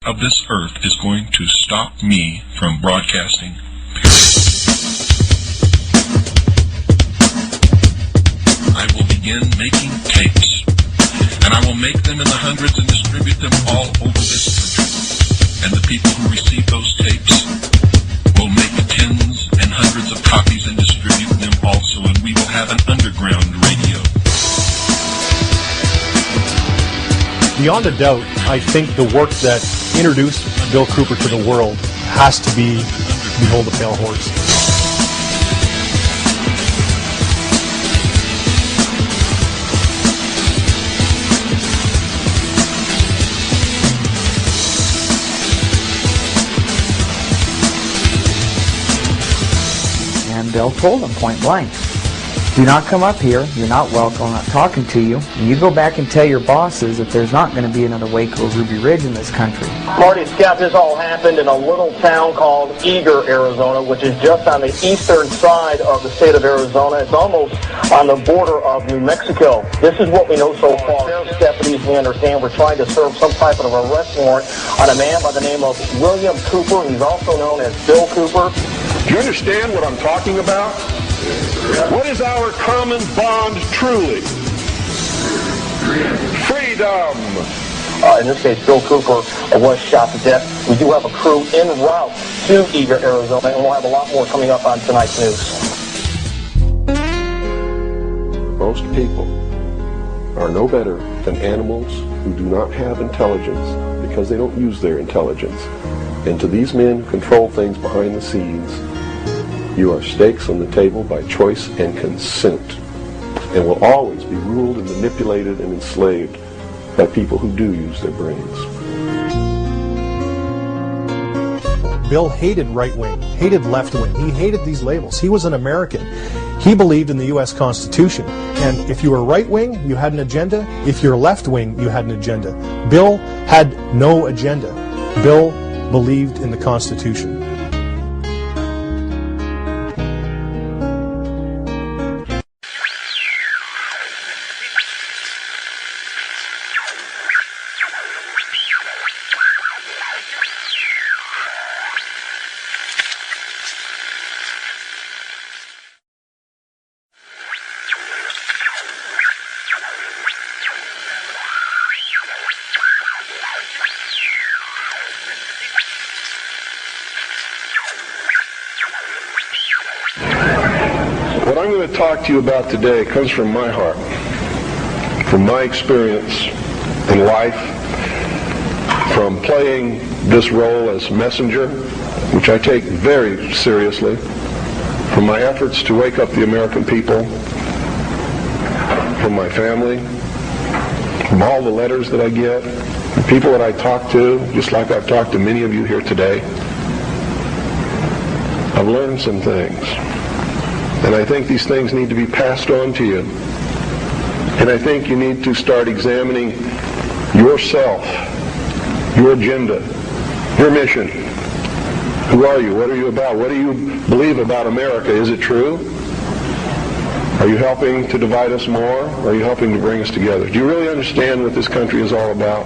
of this earth is going to stop me from broadcasting. I will begin making tapes, and I will make them in the hundreds and distribute them all over this country. And the people who receive those tapes will make tens and hundreds of copies and distribute them also, and we will have an underground radio. Beyond a doubt, I think the work that introduced Bill Cooper to the world has to be Behold the Pale Horse. And Bill told him point blank, do not come up here, you're not welcome, I'm not talking to you, and you go back and tell your bosses that there's not going to be another Waco Ruby Ridge in this country. Marty, Scott, this all happened in a little town called Eager, Arizona, which is just on the eastern side of the state of Arizona. It's almost on the border of New Mexico. This is what we know so far. Sheriff's deputies, we understand, were trying to serve some type of arrest warrant on a man by the name of William Cooper. He's also known as Bill Cooper. Do you understand what I'm talking about? What is our common bond truly? Freedom. In this case, Bill Cooper was shot to death. We do have a crew en route to Eager, Arizona, and we'll have a lot more coming up on tonight's news. Most people are no better than animals who do not have intelligence because they don't use their intelligence. And to these men who control things behind the scenes, you are stakes on the table by choice and consent, and will always be ruled and manipulated and enslaved by people who do use their brains. Bill hated right-wing, hated left-wing. He hated these labels. He was an American. He believed in the U.S. Constitution. And if you were right-wing, you had an agenda. If you're left-wing, you had an agenda. Bill had no agenda. Bill believed in the Constitution. What I'm going to talk to you about today comes from my heart, from my experience in life, from playing this role as messenger, which I take very seriously, from my efforts to wake up the American people, from my family, from all the letters that I get, the people that I talk to, just like I've talked to many of you here today. I've learned some things. And I think these things need to be passed on to you. And I think you need to start examining yourself, your agenda, your mission. Who are you? What are you about? What do you believe about America? Is it true? Are you helping to divide us more? Or are you helping to bring us together? Do you really understand what this country is all about?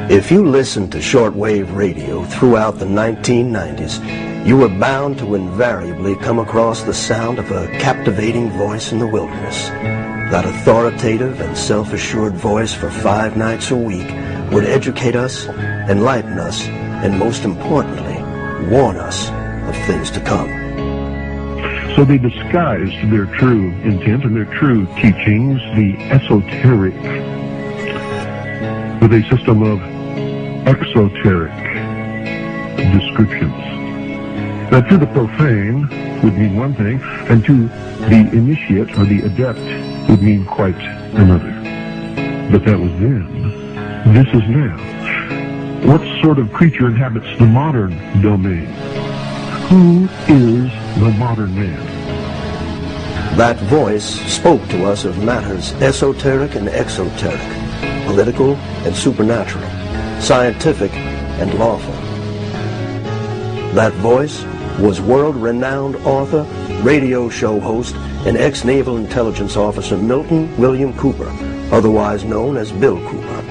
If you listened to shortwave radio throughout the 1990s, you were bound to invariably come across the sound of a captivating voice in the wilderness. That authoritative and self-assured voice for 5 nights a week would educate us, enlighten us, and most importantly, warn us of things to come. So they disguised their true intent and their true teachings, the esoteric, with a system of exoteric descriptions. That to the profane would mean one thing, and to the initiate or the adept would mean quite another. But that was then. This is now. What sort of creature inhabits the modern domain? Who is the modern man? That voice spoke to us of matters esoteric and exoteric, political and supernatural, scientific and lawful. That voice was world-renowned author, radio show host, and ex-Naval Intelligence Officer Milton William Cooper, otherwise known as Bill Cooper.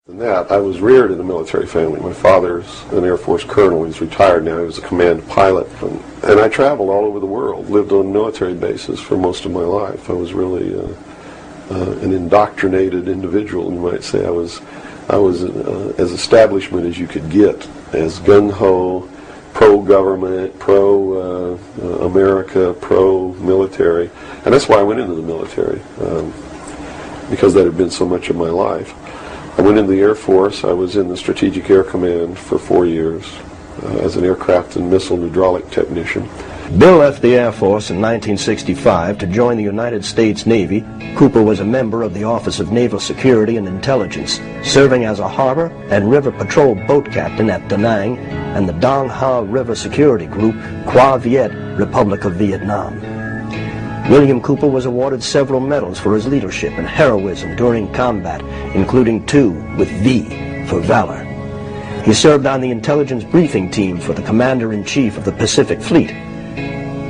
And that, I was reared in a military family. My father's an Air Force colonel. He's retired now. He was a command pilot. And I traveled all over the world, lived on military bases for most of my life. I was really an indoctrinated individual, you might say. I was as establishment as you could get, as gung-ho, pro-government, pro-America, pro-military. And that's why I went into the military, because that had been so much of my life. I went into the Air Force. I was in the Strategic Air Command for 4 years as an aircraft and missile hydraulic technician. Bill left the Air Force in 1965 to join the United States Navy. Cooper was a member of the Office of Naval Security and Intelligence, serving as a harbor and river patrol boat captain at Da Nang and the Dong Ha River Security Group, Qua Viet, Republic of Vietnam. William Cooper was awarded several medals for his leadership and heroism during combat, including 2 with V for valor. He served on the intelligence briefing team for the Commander-in-Chief of the Pacific Fleet.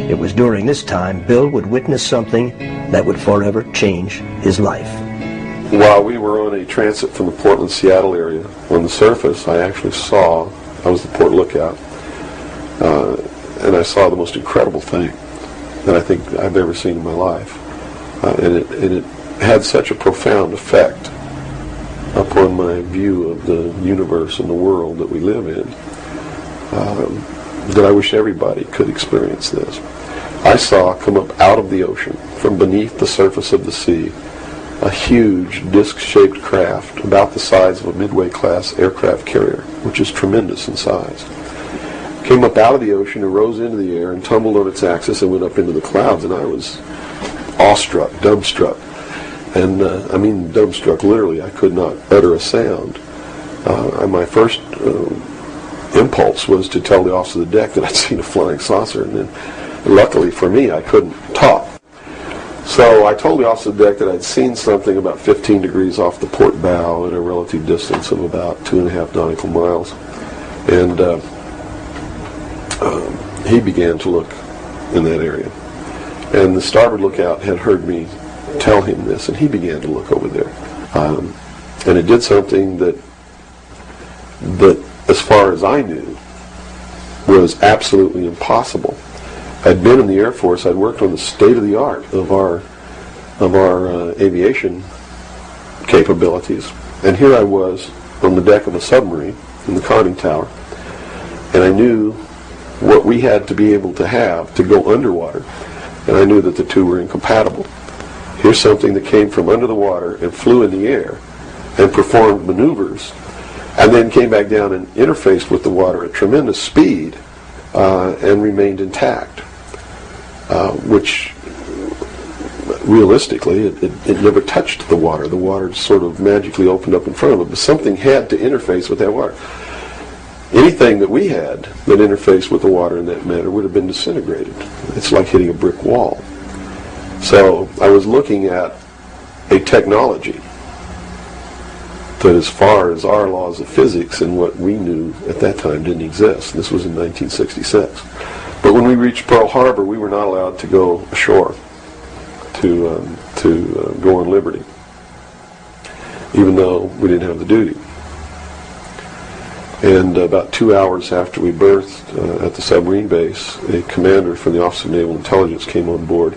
It was during this time Bill would witness something that would forever change his life. While we were on a transit from the Portland-Seattle area, on the surface I actually saw, I was the port lookout, and I saw the most incredible thing that I think I've ever seen in my life. And it had such a profound effect upon my view of the universe and the world that we live in, that I wish everybody could experience this. I saw come up out of the ocean, from beneath the surface of the sea, a huge disc-shaped craft about the size of a Midway-class aircraft carrier, which is tremendous in size. Came up out of the ocean and rose into the air and tumbled on its axis and went up into the clouds, and I was awestruck, dumbstruck. And I mean dumbstruck literally. I could not utter a sound. My first impulse was to tell the officer of the deck that I'd seen a flying saucer, and then luckily for me I couldn't talk. So I told the officer of the deck that I'd seen something about 15 degrees off the port bow at a relative distance of about 2.5 nautical miles. And he began to look in that area. And the starboard lookout had heard me tell him this, and he began to look over there. And it did something that, as far as I knew, was absolutely impossible. I'd been in the Air Force. I'd worked on the state-of-the-art of our aviation capabilities, and here I was on the deck of a submarine in the conning tower, and I knew what we had to be able to have to go underwater, and I knew that the two were incompatible. Here's something that came from under the water and flew in the air and performed maneuvers, and then came back down and interfaced with the water at tremendous speed and remained intact, which realistically it never touched the water. The water sort of magically opened up in front of it, but something had to interface with that water. Anything that we had that interfaced with the water in that manner would have been disintegrated. It's like hitting a brick wall. So I was looking at a technology that, as far as our laws of physics and what we knew at that time, didn't exist. This was in 1966. But when we reached Pearl Harbor, we were not allowed to go ashore to go on liberty, even though we didn't have the duty. And about 2 hours after we berthed at the submarine base, a commander from the Office of Naval Intelligence came on board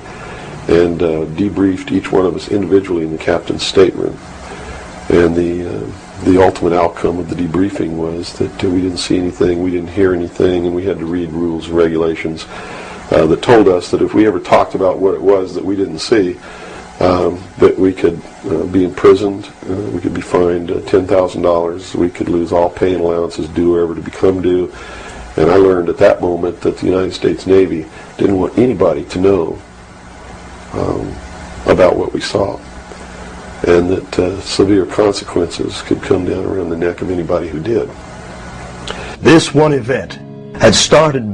and debriefed each one of us individually in the captain's stateroom. And the ultimate outcome of the debriefing was that we didn't see anything, we didn't hear anything, and we had to read rules and regulations that told us that if we ever talked about what it was that we didn't see, that we could be imprisoned, we could be fined $10,000, we could lose all pay and allowances due or ever to become due. And I learned at that moment that the United States Navy didn't want anybody to know about what we saw, and that severe consequences could come down around the neck of anybody who did. This one event had started